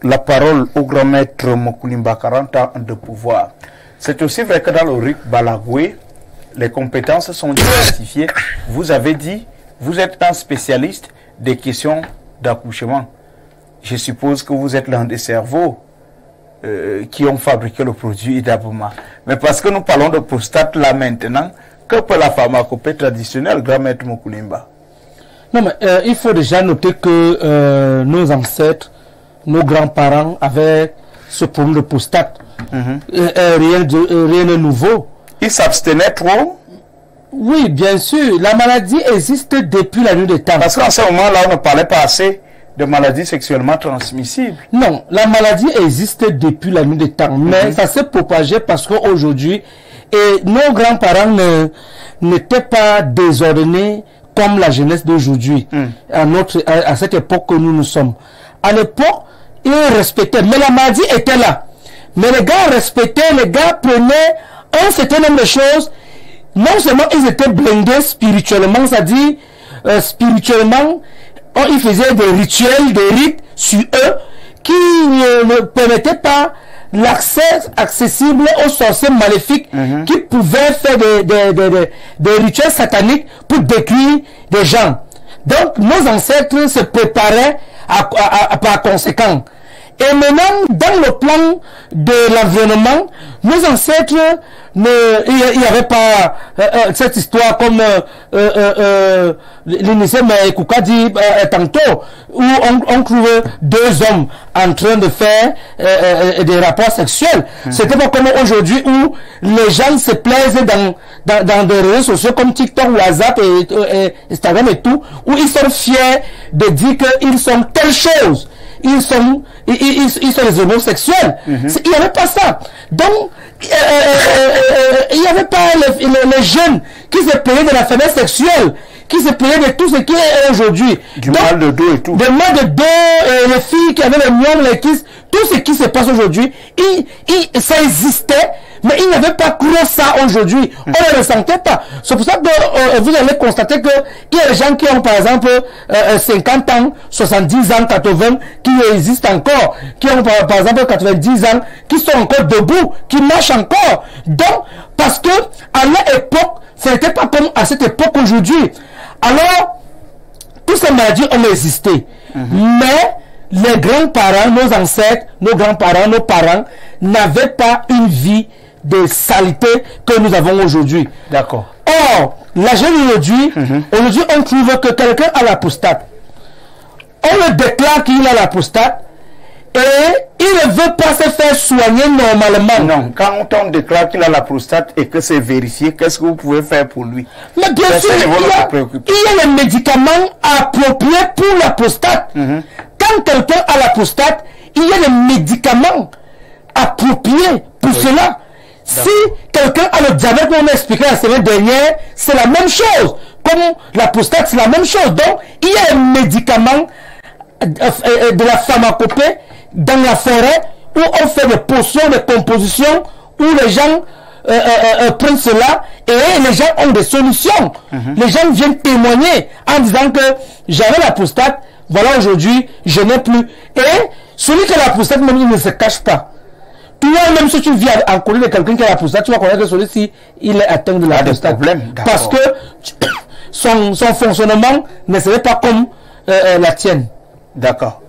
la parole au grand maître Mokoulimba, 40 ans de pouvoir. C'est aussi vrai que dans le RIC Balagoué, les compétences sont identifiées. Vous avez dit, vous êtes un spécialiste des questions d'accouchement. Je suppose que vous êtes l'un des cerveaux qui ont fabriqué le produit Idabuma. Mais parce que nous parlons de prostate là maintenant, que peut la pharmacopée traditionnelle, grand maître Mokoulimba? Non, mais il faut déjà noter que nos ancêtres, nos grands-parents avaient ce problème de prostate. Rien de nouveau. Ils s'abstenaient trop? Oui, bien sûr. La maladie existe depuis la nuit des temps. Parce qu'en ce moment-là, on ne parlait pas assez de maladies sexuellement transmissibles. Non, la maladie existe depuis la nuit des temps. Mais ça s'est propagé parce qu'aujourd'hui, nos grands-parents n'étaient pas désordonnés comme la jeunesse d'aujourd'hui, à cette époque que nous sommes. À l'époque, ils respectaient, mais la maladie était là. Mais les gars respectaient, les gars prenaient un certain nombre de choses. Non seulement ils étaient blindés spirituellement, c'est-à-dire spirituellement, ils faisaient des rituels, des rites sur eux qui ne permettaient pas l'accès accessible aux sorciers maléfiques qui pouvaient faire des rituels sataniques pour détruire des gens. Donc nos ancêtres se préparaient par conséquent. Et maintenant, dans le plan de l'environnement, nos ancêtres, il n'y avait pas cette histoire comme l'initié Maïkouka dit tantôt, où on trouvait deux hommes en train de faire des rapports sexuels. C'était pas comme aujourd'hui où les gens se plaisent dans des réseaux sociaux comme TikTok, WhatsApp et Instagram et tout, où ils sont fiers de dire qu'ils sont telle chose. Ils sont les homosexuels. Il n'y avait pas ça. Donc, il n'y avait pas les jeunes qui se plaignaient de la faiblesse sexuelle, qui se plaignaient de tout ce qui est aujourd'hui. Du mal de dos et tout. Du mal de dos, les filles qui avaient les miomes, les kisses, tout ce qui se passe aujourd'hui, ça existait, mais il n'y avait pas cru ça aujourd'hui. On ne le ressentait pas. C'est pour ça que vous allez constater qu'il y a des gens qui ont par exemple 50 ans, 70 ans, 80, qui existent encore, qui ont par exemple 90 ans, qui sont encore debout, qui marchent encore. Donc, parce que à leur époque, ce n'était pas comme à cette époque aujourd'hui. Alors, toutes ces maladies ont existé. Mais les grands-parents, nos ancêtres, nos grands-parents, nos parents n'avaient pas une vie de saleté que nous avons aujourd'hui. D'accord. Or, la jeune aujourd'hui, aujourd'hui on trouve que quelqu'un a la prostate. On le déclare qu'il a la prostate et il ne veut pas se faire soigner normalement. Non, quand on déclare qu'il a la prostate et que c'est vérifié, qu'est-ce que vous pouvez faire pour lui? Mais bien sûr, il y a les médicaments appropriés pour la prostate. Quand quelqu'un a la prostate, il y a les médicaments appropriés pour cela. Si quelqu'un a le diabète, comme on a expliqué la semaine dernière, c'est la même chose. Comme la prostate, c'est la même chose. Donc, il y a un médicament de la pharmacopée dans la forêt où on fait des potions, des compositions, où les gens prennent cela et les gens ont des solutions. Les gens viennent témoigner en disant que j'avais la prostate, voilà aujourd'hui, je n'ai plus. Et celui qui a la prostate, même il ne se cache pas. Toi, même si tu viens en connaître de quelqu'un qui a la prostate, tu vas connaître que celui-ci, il est atteint de la prostate. Parce que son fonctionnement ne serait pas comme la tienne. D'accord.